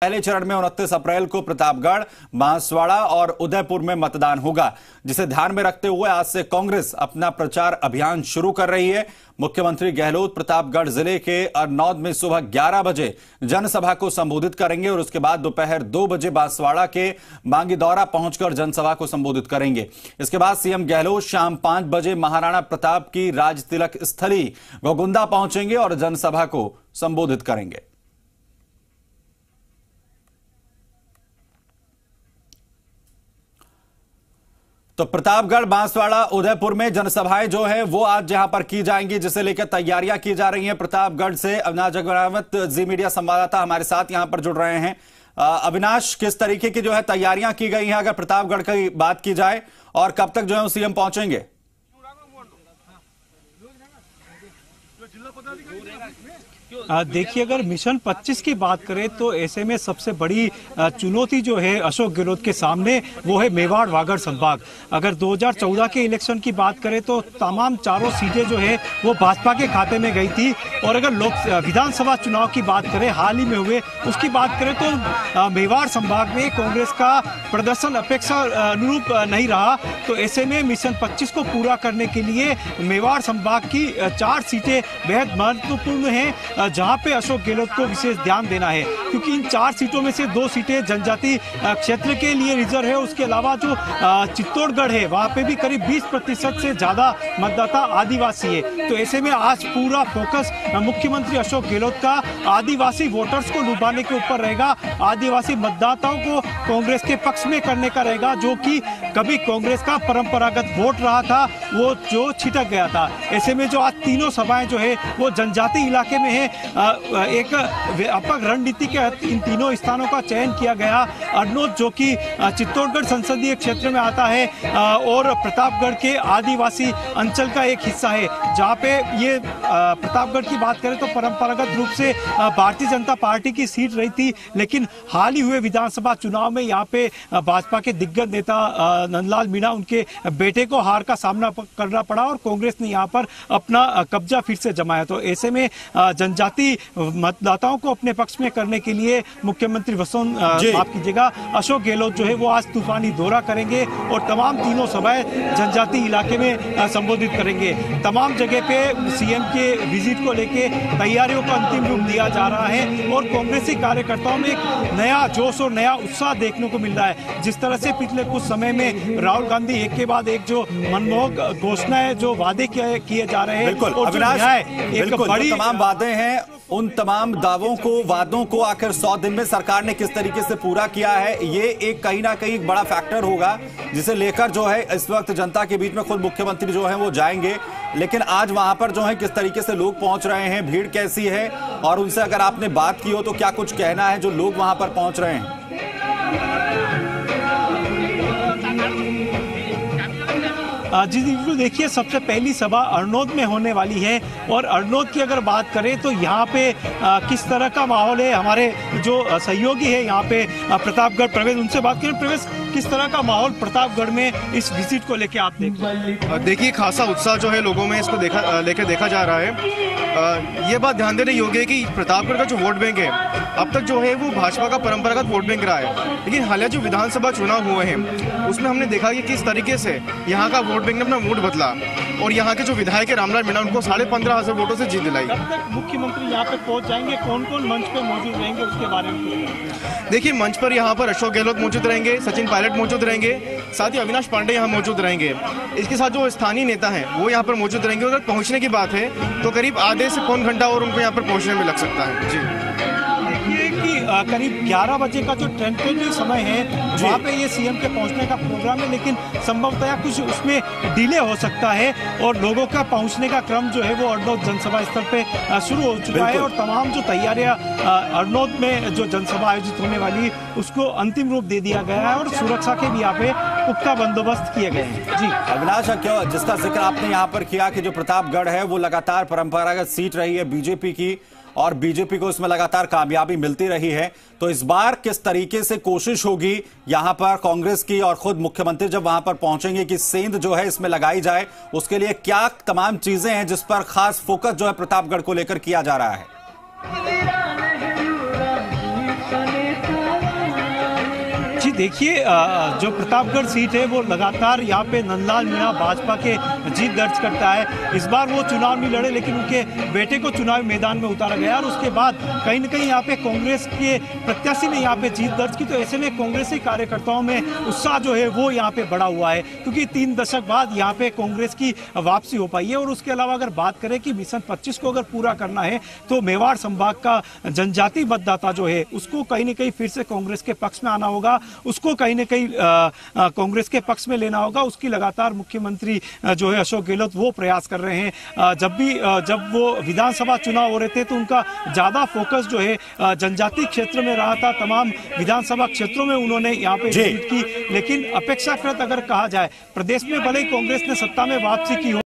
पहले चरण में 29 अप्रैल को प्रतापगढ़, बांसवाड़ा और उदयपुर में मतदान होगा, जिसे ध्यान में रखते हुए आज से कांग्रेस अपना प्रचार अभियान शुरू कर रही है। मुख्यमंत्री गहलोत प्रतापगढ़ जिले के अरनौद में सुबह 11 बजे जनसभा को संबोधित करेंगे और उसके बाद दोपहर 2 बजे बांसवाड़ा के बांगीदौरा पहुंचकर जनसभा को संबोधित करेंगे। इसके बाद सीएम गहलोत शाम 5 बजे महाराणा प्रताप की राजतिलक स्थली घोगुंदा पहुंचेंगे और जनसभा को संबोधित करेंगे। तो प्रतापगढ़, बांसवाड़ा, उदयपुर में जनसभाएं जो है वो आज यहां पर की जाएंगी, जिसे लेकर तैयारियां की जा रही हैं। प्रतापगढ़ से अविनाश जगरावत जी मीडिया संवाददाता हमारे साथ यहां पर जुड़ रहे हैं। अविनाश, किस तरीके की जो है तैयारियां की गई हैं अगर प्रतापगढ़ की बात की जाए, और कब तक जो है सीएम पहुंचेंगे? देखिए, अगर मिशन 25 की बात करें तो ऐसे में सबसे बड़ी चुनौती जो है अशोक गहलोत के सामने वो है मेवाड़ वागड़ संभाग। अगर 2014 के इलेक्शन की बात करें तो तमाम चारों सीटें जो है वो भाजपा के खाते में गई थी, और अगर विधानसभा चुनाव की बात करें हाल ही में हुए उसकी बात करें तो मेवाड़ संभाग में कांग्रेस का प्रदर्शन अपेक्षा अनुरूप नहीं रहा। तो ऐसे में मिशन 25 को पूरा करने के लिए मेवाड़ संभाग की 4 सीटें बेहद महत्वपूर्ण हैं, जहां पे अशोक गहलोत को विशेष ध्यान देना है, क्योंकि इन 4 सीटों में से 2 सीटें जनजाति क्षेत्र के लिए रिजर्व है। उसके अलावा जो चित्तौड़गढ़ है वहां पे भी करीब 20% से ज्यादा मतदाता आदिवासी है। तो ऐसे में आज पूरा फोकस मुख्यमंत्री अशोक गहलोत का आदिवासी वोटर्स को लुभाने के ऊपर रहेगा, आदिवासी मतदाताओं को कांग्रेस के पक्ष में करने का रहेगा, जो कि कभी कांग्रेस का परंपरागत वोट रहा था वो जो छिटक गया था। ऐसे में जो आज तीनों सभाएं जो है वो जनजाति इलाके में है। एक व्यापक रणनीति के तहत इन तीनों स्थानों का चयन किया गया। अरनौद जो कि चित्तौड़गढ़ संसदीय क्षेत्र में आता है और प्रतापगढ़ के आदिवासी अंचल का एक हिस्सा है, जहां पे ये प्रतापगढ़ की बात करें तो परंपरागत रूप से भारतीय जनता पार्टी की सीट रही थी, लेकिन हाल ही हुए विधानसभा चुनाव में यहाँ पे भाजपा के दिग्गज नेता नंदलाल मीणा, उनके बेटे को हार का सामना करना पड़ा और कांग्रेस ने यहाँ पर अपना कब्जा फिर से जमाया। तो ऐसे में जनजाति मतदाताओं को अपने पक्ष में करने के लिए मुख्यमंत्री माफ कीजिएगा अशोक गहलोत जो है वो आज तूफानी दौरा करेंगे और तमाम तीनों सभाएं जनजाति इलाके में संबोधित करेंगे। तमाम जगह पे सीएम के विजिट को लेके तैयारियों को अंतिम रूप दिया जा रहा है और कांग्रेसी कार्यकर्ताओं में एक नया जोश और नया उत्साह देखने को मिल रहा है। जिस तरह से पिछले कुछ समय में राहुल गांधी एक के बाद एक जो मनमोहक घोषणाएं, जो वादे किए जा रहे हैं, एक बड़ी तमाम वादे हैं, उन तमाम दावों को, वादों को आखिर 100 दिन में सरकार ने किस तरीके से पूरा किया है, ये एक कहीं ना कहीं बड़ा फैक्टर होगा, जिसे लेकर जो है इस वक्त जनता के बीच में खुद मुख्यमंत्री जो है वो जाएंगे। लेकिन आज वहां पर जो है किस तरीके से लोग पहुंच रहे हैं, भीड़ कैसी है, और उनसे अगर आपने बात की हो तो क्या कुछ कहना है जो लोग वहां पर पहुंच रहे हैं? जी बिल्कुल, देखिए सबसे पहली सभा अरनौद में होने वाली है, और अरनौद की अगर बात करें तो यहाँ पे किस तरह का माहौल है, हमारे जो सहयोगी है यहाँ पे प्रतापगढ़ प्रवेश, उनसे बात करें। प्रवेश, किस तरह का माहौल प्रतापगढ़ में इस विजिट को लेके आप देखिए खासा उत्साह जो है लोगों में इसको लेकर देखा जा रहा है। ये बात ध्यान देने योग्य है कि प्रतापगढ़ का जो वोट बैंक है अब तक जो है वो भाजपा का परंपरागत वोट बैंक रहा है, लेकिन हालिया जो विधानसभा चुनाव हुए हैं उसमें हमने देखा कि किस तरीके से यहाँ का वोट बैंक ने अपना वोट बदला और यहाँ के जो विधायक है रामलाल मीणा उनको 15,500 वोटों से जीत दिलाई। कब तक मुख्यमंत्री यहाँ पे पहुँच जाएंगे, कौन कौन मंच पे मौजूद रहेंगे उसके बारे में? देखिए मंच पर यहाँ पर अशोक गहलोत मौजूद रहेंगे, सचिन पायलट मौजूद रहेंगे, साथ ही अविनाश पांडे यहाँ मौजूद रहेंगे। इसके साथ जो स्थानीय नेता हैं वो यहाँ पर मौजूद रहेंगे। अगर पहुँचने की बात है तो करीब आधे से पौन घंटा और उनको यहाँ पर पहुँचने में लग सकता है। जी करीब 11 बजे का जो टेंटेटिव समय है वहाँ पे ये सीएम के पहुंचने का प्रोग्राम है, लेकिन संभवतः कुछ उसमें डिले हो सकता है और लोगों का पहुंचने का क्रम जो है वो अरनौद जनसभा स्थल पे शुरू हो चुका है और तमाम जो तैयारियां अरनौद में जो जनसभा आयोजित होने वाली उसको अंतिम रूप दे दिया गया है और सुरक्षा के भी यहाँ पे पुख्ता बंदोबस्त किए गए हैं। जी अविनाश, क्यों जिसका जिक्र आपने यहाँ पर किया कि जो प्रतापगढ़ है वो लगातार परंपरागत सीट रही है बीजेपी की और बीजेपी को इसमें लगातार कामयाबी मिलती रही है, तो इस बार किस तरीके से कोशिश होगी यहां पर कांग्रेस की और खुद मुख्यमंत्री जब वहां पर पहुंचेंगे कि सेंध जो है इसमें लगाई जाए, उसके लिए क्या तमाम चीजें हैं जिस पर खास फोकस जो है प्रतापगढ़ को लेकर किया जा रहा है? जी देखिए, जो प्रतापगढ़ सीट है वो लगातार यहाँ पे नंदलाल मीणा भाजपा के जीत दर्ज करता है। इस बार वो चुनाव नहीं लड़े, लेकिन उनके बेटे को चुनावी मैदान में उतारा गया और उसके बाद कहीं न कहीं यहाँ पे कांग्रेस के प्रत्याशी ने यहाँ पे जीत दर्ज की। तो ऐसे में कांग्रेसी कार्यकर्ताओं में उत्साह जो है वो यहाँ पे बढ़ा हुआ है, क्योंकि 3 दशक बाद यहाँ पे कांग्रेस की वापसी हो पाई है। और उसके अलावा अगर बात करें कि मिशन 25 को अगर पूरा करना है तो मेवाड़ संभाग का जनजाति मतदाता जो है उसको कहीं न कहीं फिर से कांग्रेस के पक्ष में आना होगा, उसको कहीं न कहीं कांग्रेस के पक्ष में लेना होगा। उसकी लगातार मुख्यमंत्री जो है अशोक गहलोत वो प्रयास कर रहे हैं। जब वो विधानसभा चुनाव हो रहे थे तो उनका ज्यादा फोकस जो है जनजातीय क्षेत्र में रहा था। तमाम विधानसभा क्षेत्रों में उन्होंने यहाँ पे जीत की, लेकिन अपेक्षाकृत अगर कहा जाए प्रदेश में भले ही कांग्रेस ने सत्ता में वापसी की हो,